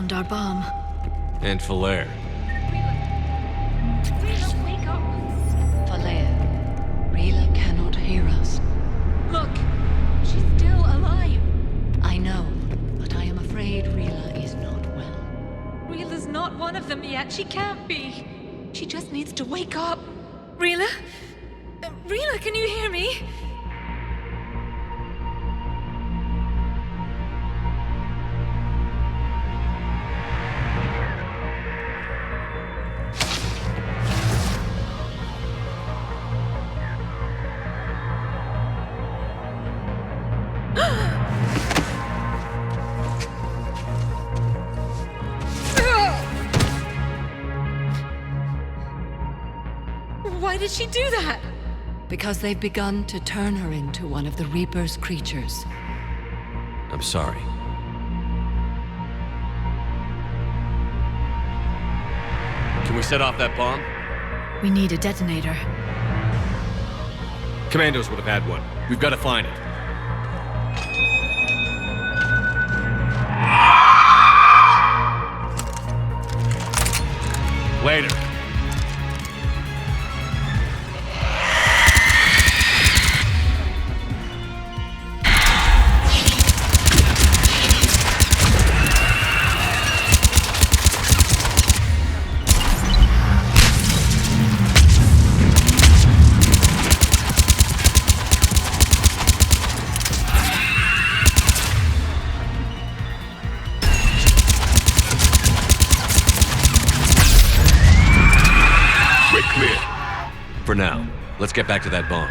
found our bomb. And Falere. Rila, wake up! Falere, Rila cannot hear us. Look, she's still alive. I know, but I am afraid Rila is not well. Rila's not one of them yet. She can't be. She just needs to wake up. Rila? Rila, can you hear me? Why did she do that? Because they've begun to turn her into one of the Reaper's creatures. I'm sorry. Can we set off that bomb? We need a detonator. Commandos would have had one. We've got to find it. Later. For now, let's get back to that bomb.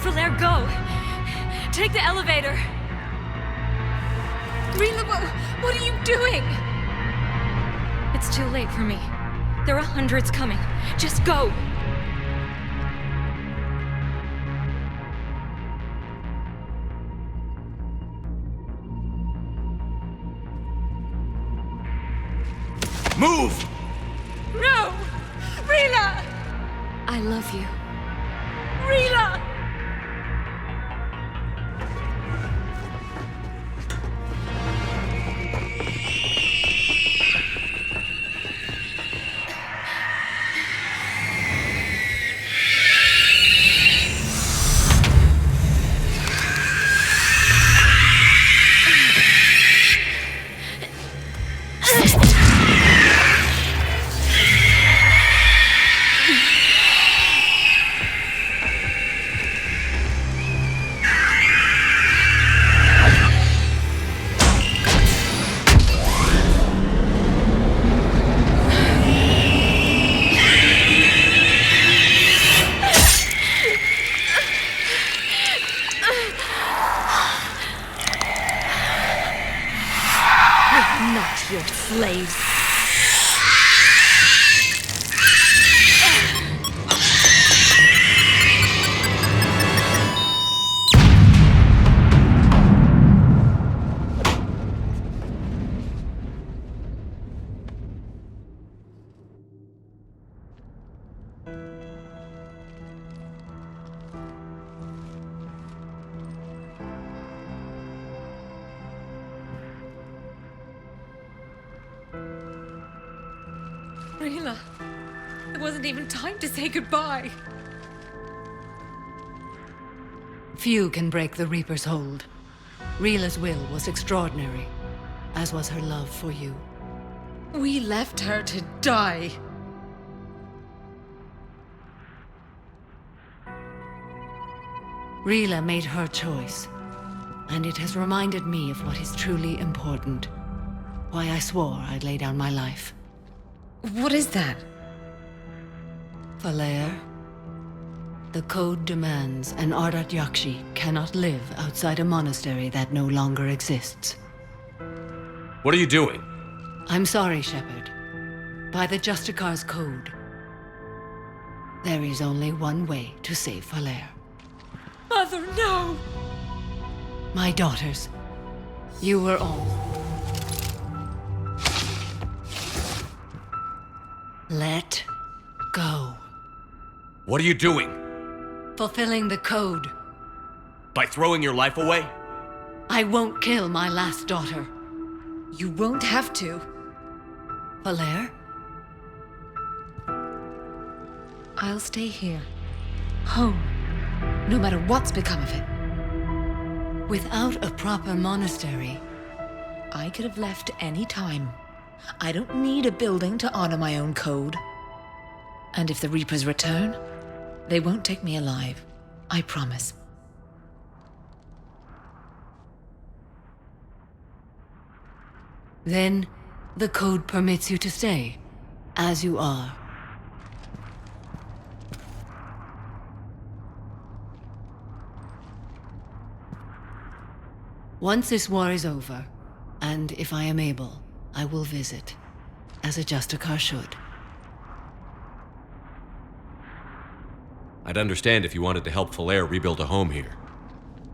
Falere, go! Take the elevator! Rila, what are you doing? It's too late for me. There are hundreds coming. Just go! Move! No! Rila! I love you. Rila! Not your slaves. Rila, it wasn't even time to say goodbye. Few can break the Reaper's hold. Rila's will was extraordinary, as was her love for you. We left her to die. Rila made her choice, and it has reminded me of what is truly important. Why I swore I'd lay down my life. What is that? Falere, the code demands an Ardat Yakshi cannot live outside a monastery that no longer exists. What are you doing? I'm sorry, Shepard. By the Justicar's code, there is only one way to save Falere. Mother, no! My daughters, you were all Let go. What are you doing? Fulfilling the code. By throwing your life away? I won't kill my last daughter. You won't have to. Valere? I'll stay here. Home. No matter what's become of it. Without a proper monastery, I could have left any time. I don't need a building to honor my own code. And if the Reapers return, they won't take me alive. I promise. then the code permits you to stay, as you are. Once this war is over, and if I am able, I will visit, as a Justicar should. I'd understand if you wanted to help Valere rebuild a home here.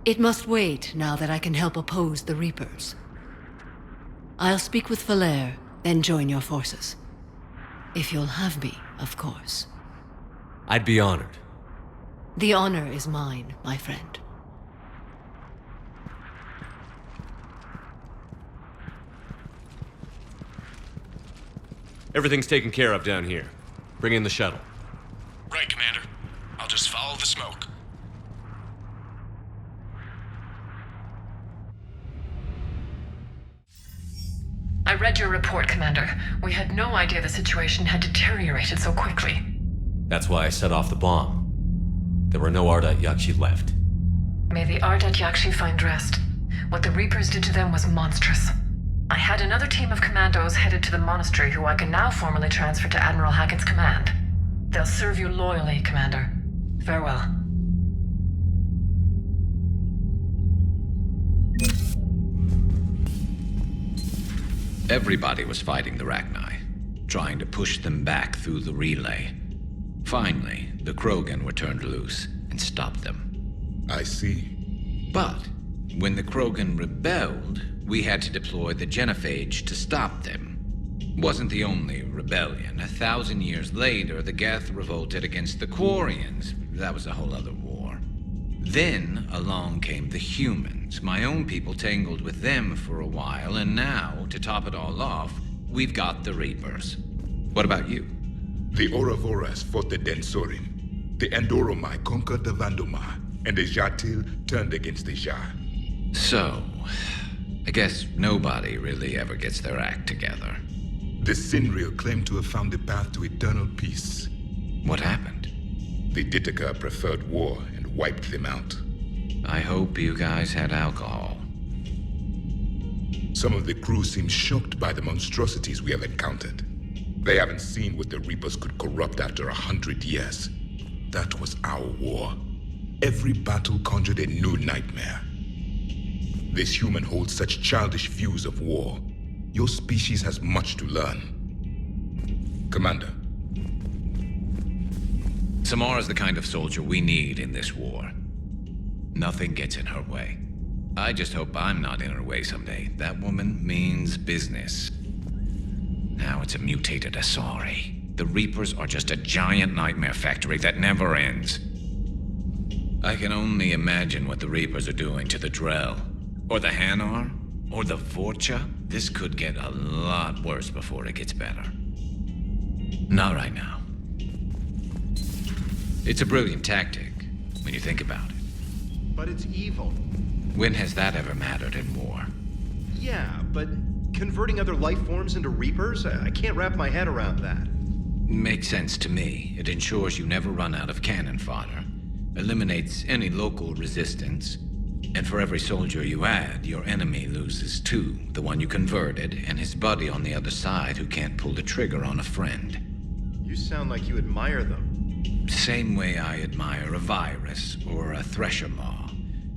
It must wait now that I can help oppose the Reapers. I'll speak with Valere, then join your forces. If you'll have me, of course. I'd be honored. The honor is mine, my friend. Everything's taken care of down here. Bring in the shuttle. Right, Commander. I'll just follow the smoke. I read your report, Commander. We had no idea the situation had deteriorated so quickly. That's why I set off the bomb. There were no Ardat Yakshi left. May the Ardat Yakshi find rest. What the Reapers did to them was monstrous. I had another team of commandos headed to the monastery who I can now formally transfer to Admiral Hackett's command. They'll serve you loyally, Commander. Farewell. Everybody was fighting the Rachni, trying to push them back through the relay. Finally, the Krogan were turned loose and stopped them. I see. But when the Krogan rebelled, we had to deploy the genophage to stop them. Wasn't the only rebellion. 1,000 years later, the Geth revolted against the Quarians. That was a whole other war. Then along came the humans. My own people tangled with them for a while, and now, to top it all off, we've got the Reapers. What about you? The Ouroboros fought the Densorim. The Endoromai conquered the Vandomai, and the Jatil turned against the Jah. So, I guess nobody really ever gets their act together. The Sinreal claimed to have found the path to eternal peace. What happened? The Ditaka preferred war and wiped them out. I hope you guys had alcohol. Some of the crew seem shocked by the monstrosities we have encountered. They haven't seen what the Reapers could corrupt after 100 years. That was our war. Every battle conjured a new nightmare. This human holds such childish views of war. Your species has much to learn. Commander. Samara's the kind of soldier we need in this war. Nothing gets in her way. I just hope I'm not in her way someday. That woman means business. Now it's a mutated Asari. The Reapers are just a giant nightmare factory that never ends. I can only imagine what the Reapers are doing to the Drell. Or the Hanar. Or the Vorcha. This could get a lot worse before it gets better. Not right now. It's a brilliant tactic, when you think about it. But it's evil. When has that ever mattered in war? Yeah, but converting other life forms into Reapers? I can't wrap my head around that. Makes sense to me. It ensures you never run out of cannon fodder. Eliminates any local resistance. And for every soldier you add, your enemy loses two. The one you converted, and his buddy on the other side who can't pull the trigger on a friend. You sound like you admire them. Same way I admire a virus or a thresher maw.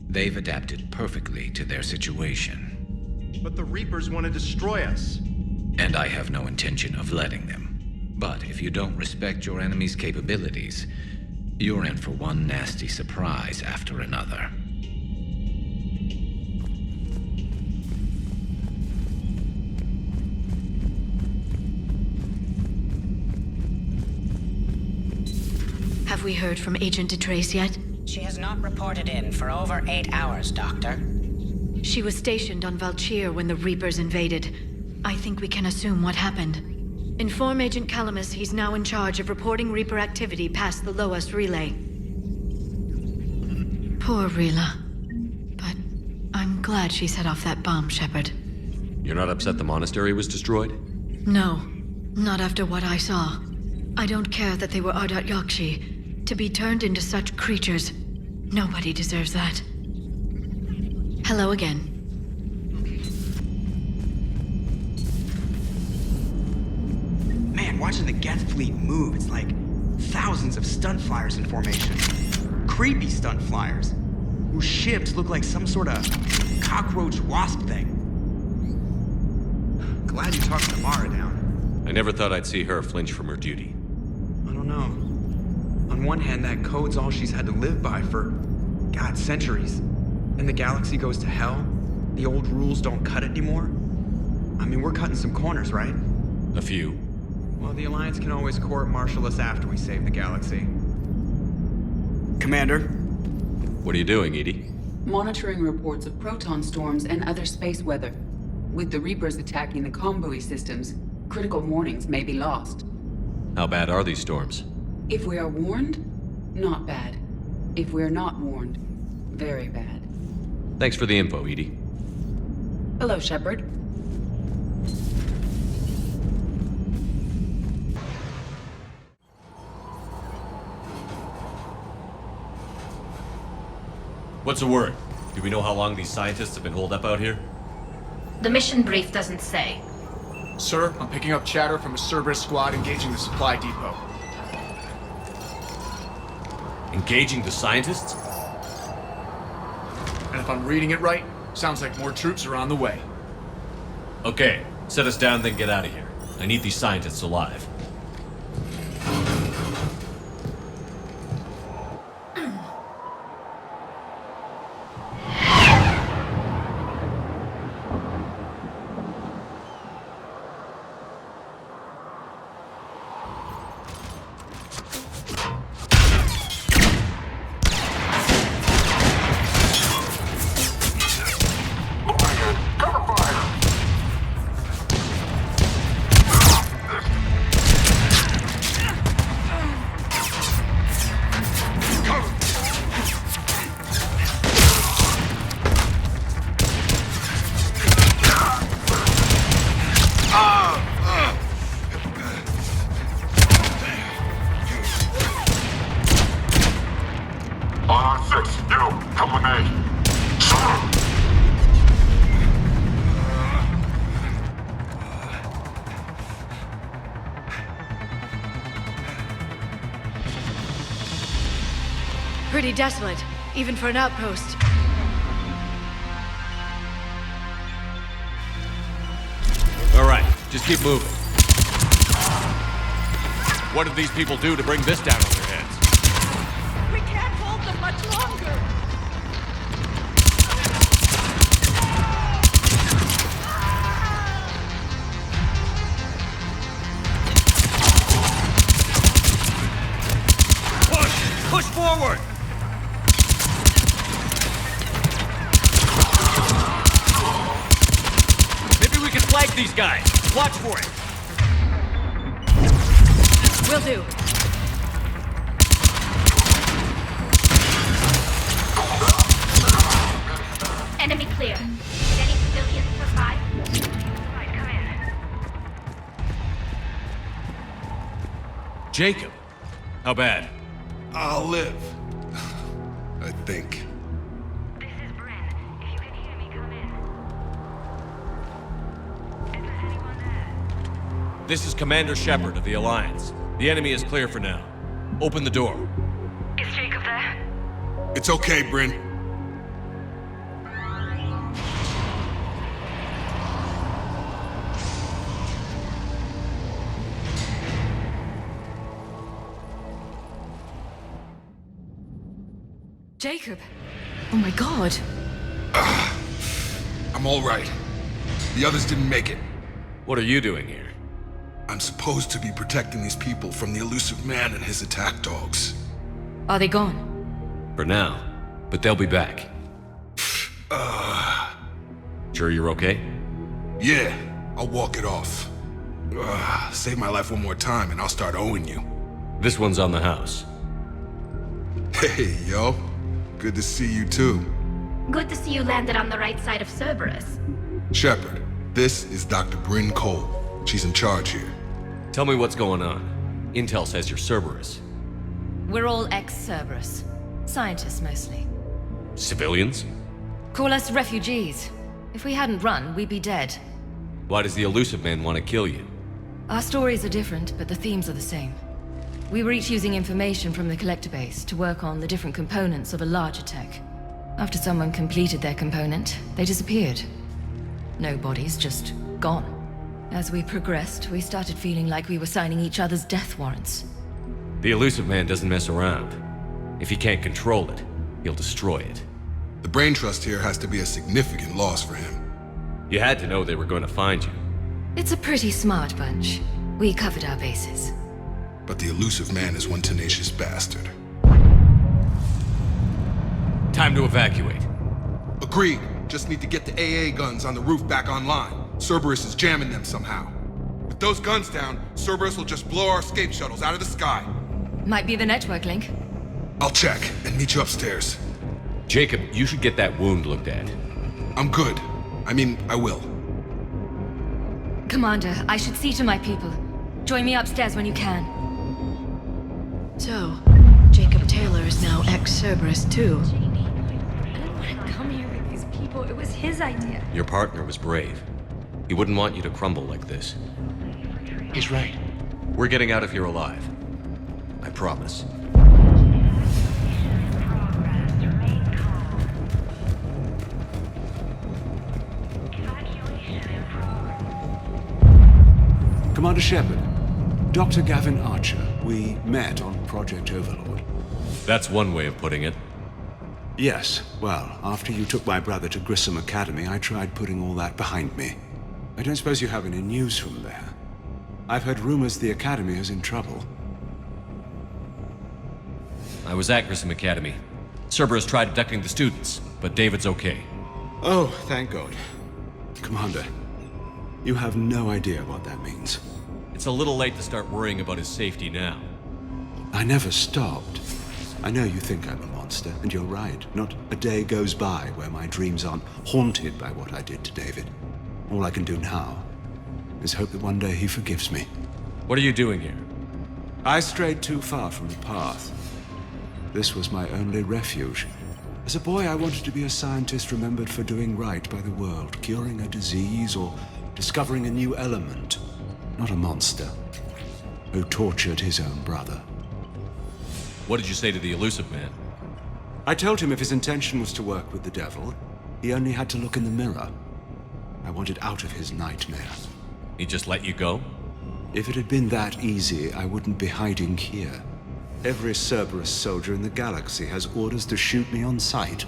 They've adapted perfectly to their situation. But the Reapers want to destroy us. And I have no intention of letting them. But if you don't respect your enemy's capabilities, you're in for one nasty surprise after another. Have we heard from Agent DeTrace yet? She has not reported in for over 8 hours, Doctor. She was stationed on Valchir when the Reapers invaded. I think we can assume what happened. Inform Agent Calamus he's now in charge of reporting Reaper activity past the Loas relay. Poor Rila. But I'm glad she set off that bomb, Shepard. You're not upset the monastery was destroyed? No, not after what I saw. I don't care that they were Ardat Yakshi. To be turned into such creatures, nobody deserves that. Hello again. Man, watching the Geth fleet move, it's like thousands of stunt flyers in formation. Creepy stunt flyers, whose ships look like some sort of cockroach wasp thing. Glad you talked Tamara down. I never thought I'd see her flinch from her duty. I don't know. On one hand, that code's all she's had to live by for, God, centuries. And the galaxy goes to hell. The old rules don't cut it anymore. I mean, we're cutting some corners, right? A few. Well, the Alliance can always court-martial us after we save the galaxy. Commander? What are you doing, Edie? Monitoring reports of proton storms and other space weather. With the Reapers attacking the comm buoy systems, critical warnings may be lost. How bad are these storms? If we are warned, not bad. If we are not warned, very bad. Thanks for the info, Edie. Hello, Shepard. What's the word? Do we know how long these scientists have been holed up out here? The mission brief doesn't say. Sir, I'm picking up chatter from a Cerberus squad engaging the supply depot. Engaging the scientists? And if I'm reading it right, sounds like more troops are on the way. Okay, set us down, then get out of here. I need these scientists alive. Pretty desolate, even for an outpost. All right, just keep moving. What did these people do to bring this down on their heads? We can't hold them much longer! Push forward! Maybe we can flank these guys. Watch for it. Will do. Enemy clear. Did any civilians survive? Right, come in. Jacob. How bad? I'll live. I think. This is Bryn. If you can hear me, come in. Is there anyone there? This is Commander Shepard of the Alliance. The enemy is clear for now. Open the door. Is Jacob there? It's okay, Bryn. Jacob! Oh my god! I'm all right. The others didn't make it. What are you doing here? I'm supposed to be protecting these people from the elusive man and his attack dogs. Are they gone? For now. But they'll be back. Sure you're okay? Yeah, I'll walk it off. Save my life one more time and I'll start owing you. This one's on the house. Hey, yo. Good to see you too. Good to see you landed on the right side of Cerberus. Shepard, this is Dr. Bryn Cole. She's in charge here. Tell me what's going on. Intel says you're Cerberus. We're all ex-Cerberus. Scientists, mostly. Civilians? Call us refugees. If we hadn't run, we'd be dead. Why does the Elusive Man want to kill you? Our stories are different, but the themes are the same. We were each using information from the collector base to work on the different components of a larger tech. After someone completed their component, they disappeared. No bodies, just gone. As we progressed, we started feeling like we were signing each other's death warrants. The Elusive Man doesn't mess around. If he can't control it, he'll destroy it. The brain trust here has to be a significant loss for him. You had to know they were going to find you. It's a pretty smart bunch. We covered our bases. But the Elusive Man is one tenacious bastard. Time to evacuate. Agreed. Just need to get the AA guns on the roof back online. Cerberus is jamming them somehow. With those guns down, Cerberus will just blow our escape shuttles out of the sky. Might be the network link. I'll check and meet you upstairs. Jacob, you should get that wound looked at. I'm good. I mean, I will. Commander, I should see to my people. Join me upstairs when you can. So, Jacob Taylor is now ex-Cerberus too. I didn't want to come here with these people. It was his idea. Your partner was brave. He wouldn't want you to crumble like this. He's right. We're getting out of here alive. I promise. Commander Shepard, Dr. Gavin Archer, we met on Project Overlord. That's one way of putting it. Yes, well, after you took my brother to Grissom Academy, I tried putting all that behind me. I don't suppose you have any news from there. I've heard rumors the Academy is in trouble. I was at Grissom Academy. Cerberus tried abducting the students, but David's okay. Oh, thank God. Commander, you have no idea what that means. It's a little late to start worrying about his safety now. I never stopped. I know you think I'm a monster, and you're right. Not a day goes by where my dreams aren't haunted by what I did to David. All I can do now is hope that one day he forgives me. What are you doing here? I strayed too far from the path. This was my only refuge. As a boy, I wanted to be a scientist remembered for doing right by the world, curing a disease or discovering a new element. Not a monster who tortured his own brother. What did you say to the Elusive Man? I told him if his intention was to work with the devil, he only had to look in the mirror. I wanted out of his nightmare. He just let you go? If it had been that easy, I wouldn't be hiding here. Every Cerberus soldier in the galaxy has orders to shoot me on sight.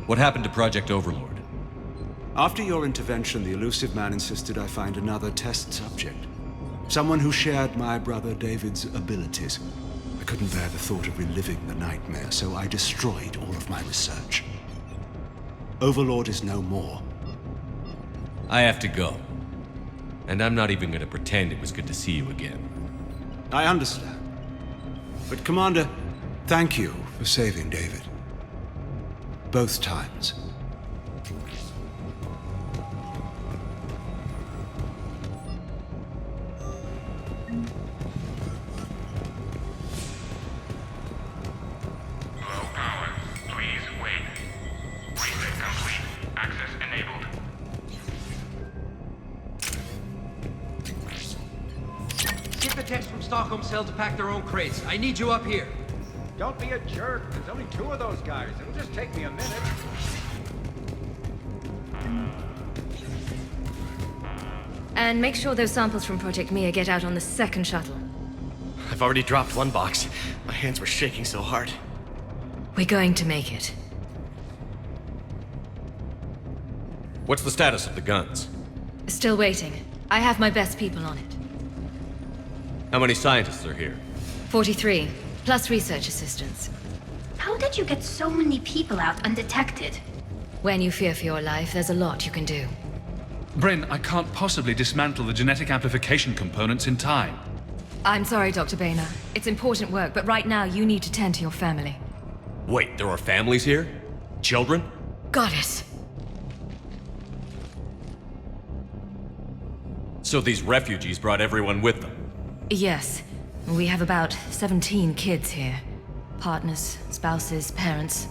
What happened to Project Overlord? After your intervention, the Elusive Man insisted I find another test subject. Someone who shared my brother David's abilities. I couldn't bear the thought of reliving the nightmare, so I destroyed all of my research. Overlord is no more. I have to go. And I'm not even gonna pretend it was good to see you again. I understand. But Commander, thank you for saving David. Both times. Low power. Please wait. Reset complete. Access enabled. Get the techs from Stockholm Cell to pack their own crates. I need you up here. Don't be a jerk. There's only 2 of those guys. It'll just take me a minute. And make sure those samples from Project Mia get out on the second shuttle. I've already dropped one box. My hands were shaking so hard. We're going to make it. What's the status of the guns? Still waiting. I have my best people on it. How many scientists are here? 43, plus research assistants. did you get so many people out undetected? When you fear for your life, there's a lot you can do. Bryn, I can't possibly dismantle the genetic amplification components in time. I'm sorry, Dr. Boehner. It's important work, but right now you need to tend to your family. Wait, there are families here? Children? Got it. So these refugees brought everyone with them? Yes. We have about 17 kids here. Partners, spouses, parents.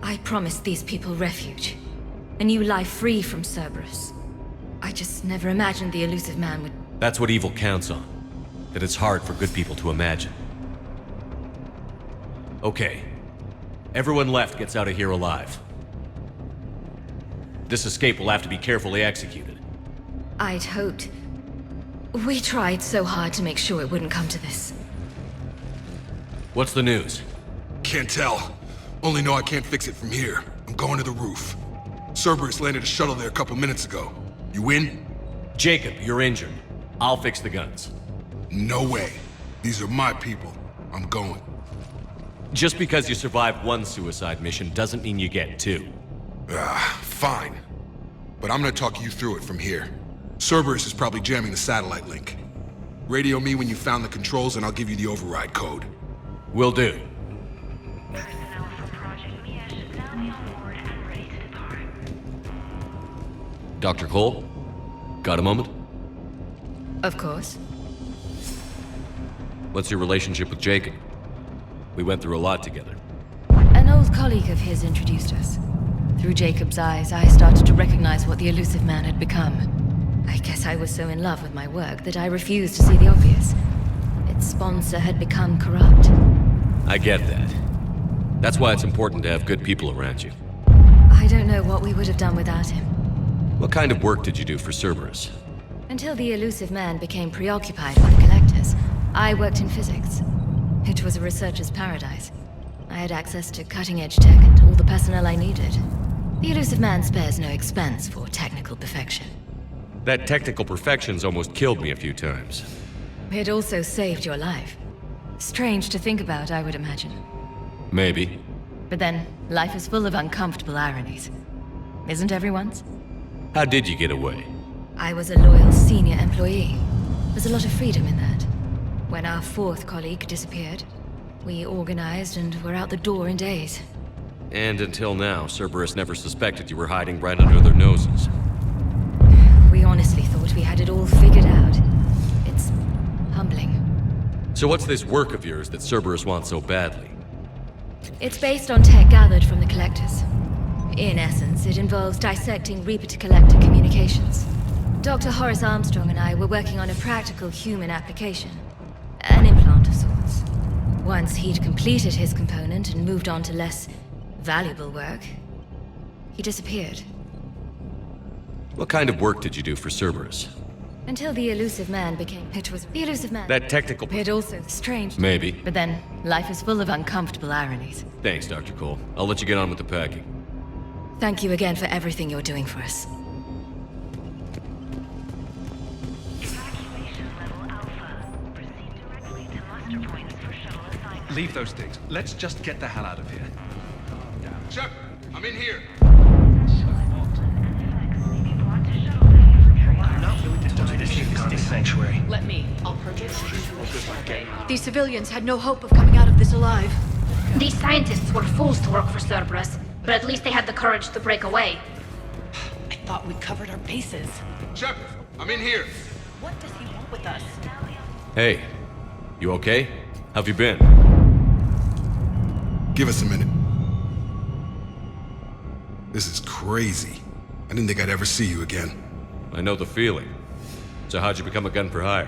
I promised these people refuge. A new life free from Cerberus. I just never imagined the elusive man would... That's what evil counts on. That it's hard for good people to imagine. Okay. Everyone left gets out of here alive. This escape will have to be carefully executed. I'd hoped. We tried so hard to make sure it wouldn't come to this. What's the news? Can't tell. Only know I can't fix it from here. I'm going to the roof. Cerberus landed a shuttle there a couple minutes ago. You in? Jacob, you're injured. I'll fix the guns. No way. These are my people. I'm going. Just because you survived one suicide mission doesn't mean you get two. Fine. But I'm gonna talk you through it from here. Cerberus is probably jamming the satellite link. Radio me when you found the controls and I'll give you the override code. Will do. Personnel for Project Mia should now be on board and ready to depart. Dr. Cole? Got a moment? Of course. What's your relationship with Jacob? We went through a lot together. An old colleague of his introduced us. Through Jacob's eyes, I started to recognize what the elusive man had become. I guess I was so in love with my work that I refused to see the obvious. Its sponsor had become corrupt. I get that. That's why it's important to have good people around you. I don't know what we would have done without him. What kind of work did you do for Cerberus? Until the elusive man became preoccupied with the collectors, I worked in physics. It was a researcher's paradise. I had access to cutting-edge tech and all the personnel I needed. The elusive man spares no expense for technical perfection. That technical perfection's almost killed me a few times. It also saved your life. Strange to think about, I would imagine. Maybe. But then, life is full of uncomfortable ironies. Isn't everyone's? How did you get away? I was a loyal senior employee. There's a lot of freedom in that. When our fourth colleague disappeared, we organized and were out the door in days. And until now, Cerberus never suspected you were hiding right under their noses. We honestly thought we had it all figured out. It's humbling. So what's this work of yours that Cerberus wants so badly? It's based on tech gathered from the Collectors. In essence, it involves dissecting Reaper-to-Collector communications. Dr. Horace Armstrong and I were working on a practical human application. An implant of sorts. Once he'd completed his component and moved on to less valuable work, he disappeared. What kind of work did you do for Cerberus? Until the elusive man became... It was the elusive man. That technical... It also strange. Maybe. But then, life is full of uncomfortable ironies. Thanks, Dr. Cole. I'll let you get on with the packing. Thank you again for everything you're doing for us. Leave those things. Let's just get the hell out of here. Shepard, I'm in here. This sanctuary. Let me. I'll purchase. These civilians had no hope of coming out of this alive. These scientists were fools to work for Cerberus, but at least they had the courage to break away. I thought we covered our bases. Shepard, I'm in here. What does he want with us? Hey, you okay? How've you been? Give us a minute. This is crazy. I didn't think I'd ever see you again. I know the feeling. So how'd you become a gun for hire?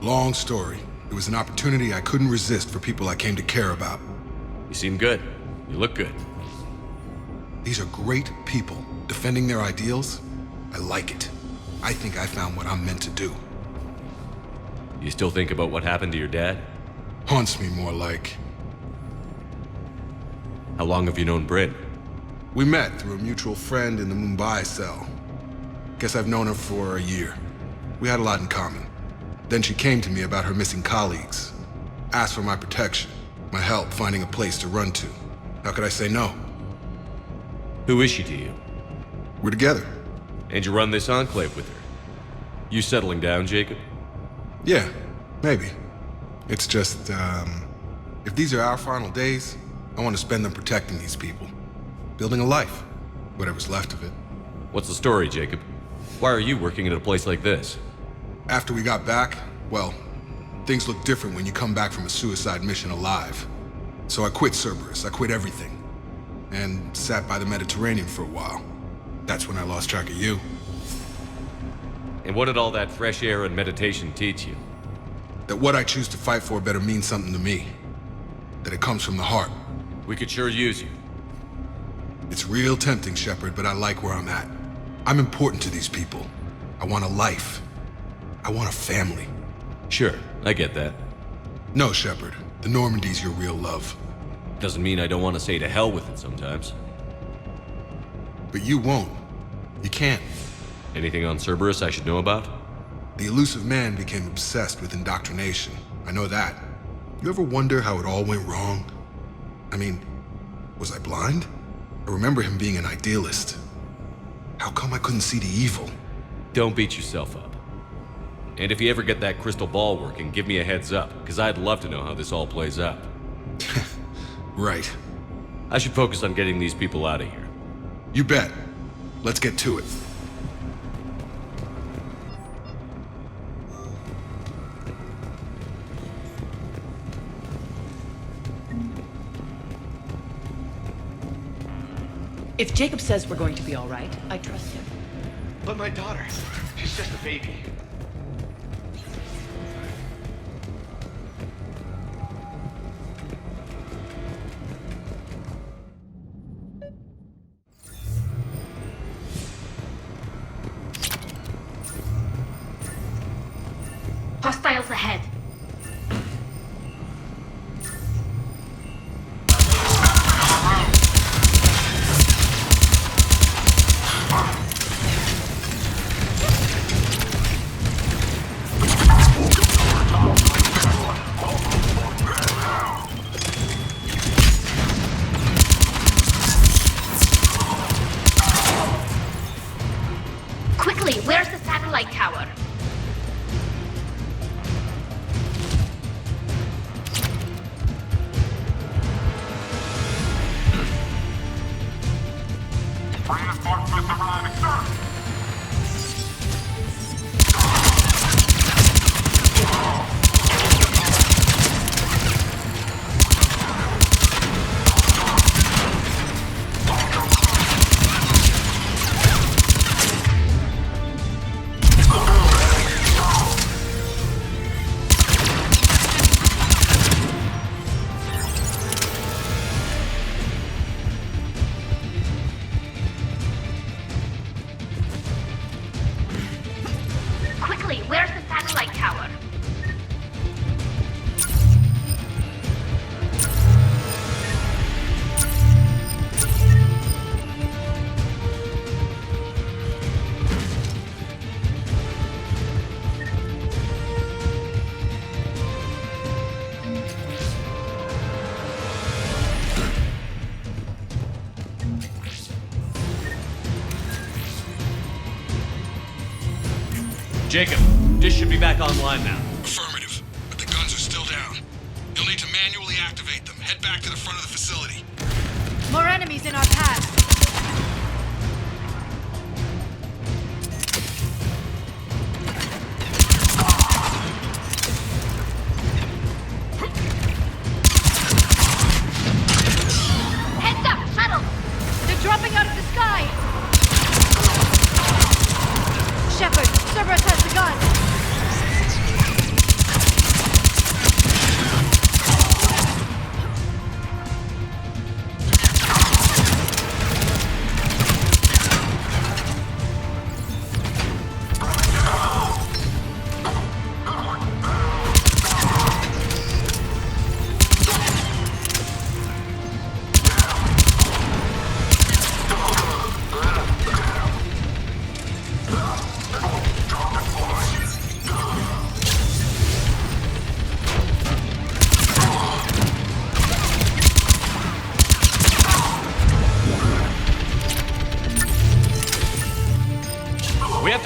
Long story. It was an opportunity I couldn't resist for people I came to care about. You seem good. You look good. These are great people, defending their ideals. I like it. I think I found what I'm meant to do. You still think about what happened to your dad? Haunts me more like. How long have you known Britt? We met through a mutual friend in the Mumbai cell. Guess I've known her for a year. We had a lot in common. Then she came to me about her missing colleagues. Asked for my protection. My help finding a place to run to. How could I say no? Who is she to you? We're together. And you run this enclave with her? You settling down, Jacob? Yeah, maybe. It's just, if these are our final days, I want to spend them protecting these people. Building a life. Whatever's left of it. What's the story, Jacob? Why are you working at a place like this? After we got back, well, things look different when you come back from a suicide mission alive. So I quit Cerberus, I quit everything. And sat by the Mediterranean for a while. That's when I lost track of you. And what did all that fresh air and meditation teach you? That what I choose to fight for better mean something to me. That it comes from the heart. We could sure use you. It's real tempting, Shepard, but I like where I'm at. I'm important to these people. I want a life. I want a family. Sure, I get that. No, Shepard. The Normandy's your real love. Doesn't mean I don't want to say to hell with it sometimes. But you won't. You can't. Anything on Cerberus I should know about? The elusive man became obsessed with indoctrination. I know that. You ever wonder how it all went wrong? I mean, was I blind? I remember him being an idealist. How come I couldn't see the evil? Don't beat yourself up. And if you ever get that crystal ball working, give me a heads up, because I'd love to know how this all plays out. Right. I should focus on getting these people out of here. You bet. Let's get to it. If Jacob says we're going to be all right, I trust him. But my daughter, she's just a baby. Hostiles ahead. Quickly, where's the satellite tower? Reinforcements arriving, sir! Quickly, where's the satellite tower? Jacob, dish should be back online now. Affirmative, but the guns are still down. You'll need to manually activate them. Head back to the front of the facility. More enemies in our path. Heads up, shuttle! They're dropping out of the sky! Shepard, Cerberus has the gun!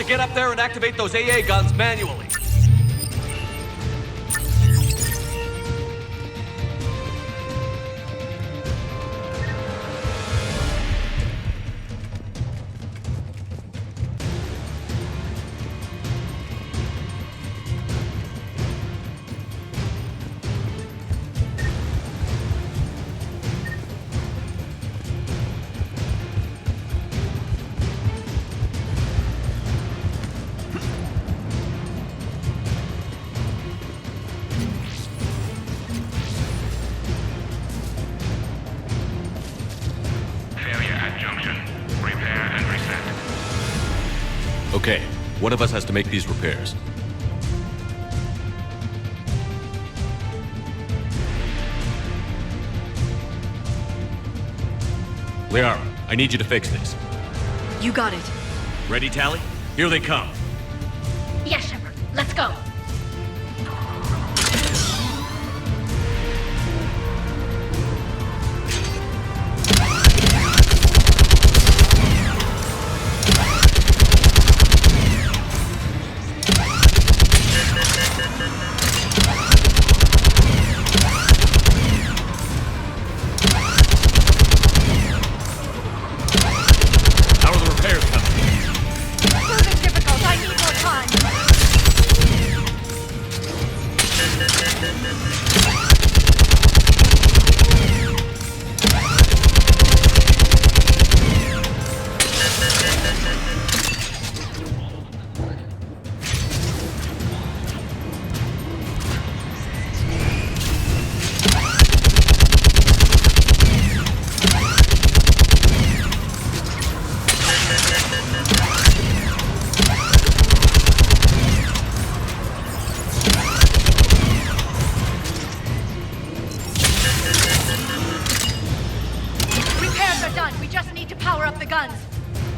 to get up there and activate those AA guns manually. Okay, one of us has to make these repairs. Liara, I need you to fix this. You got it. Ready, Tally? Here they come. Yes, Shepard. Let's go.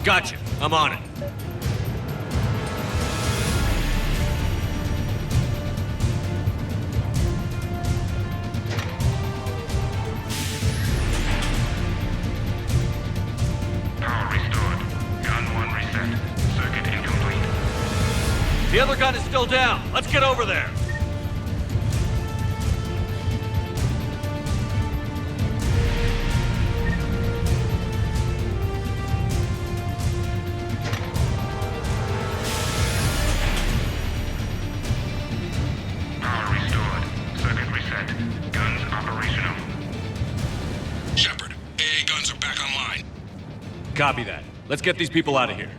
Gotcha. I'm on it. Power restored. Gun 1 reset. Circuit incomplete. The other gun is still down. Let's get over there. Power restored. Circuit reset. Guns operational. Shepard, AA guns are back online. Copy that. Let's get these people out of here.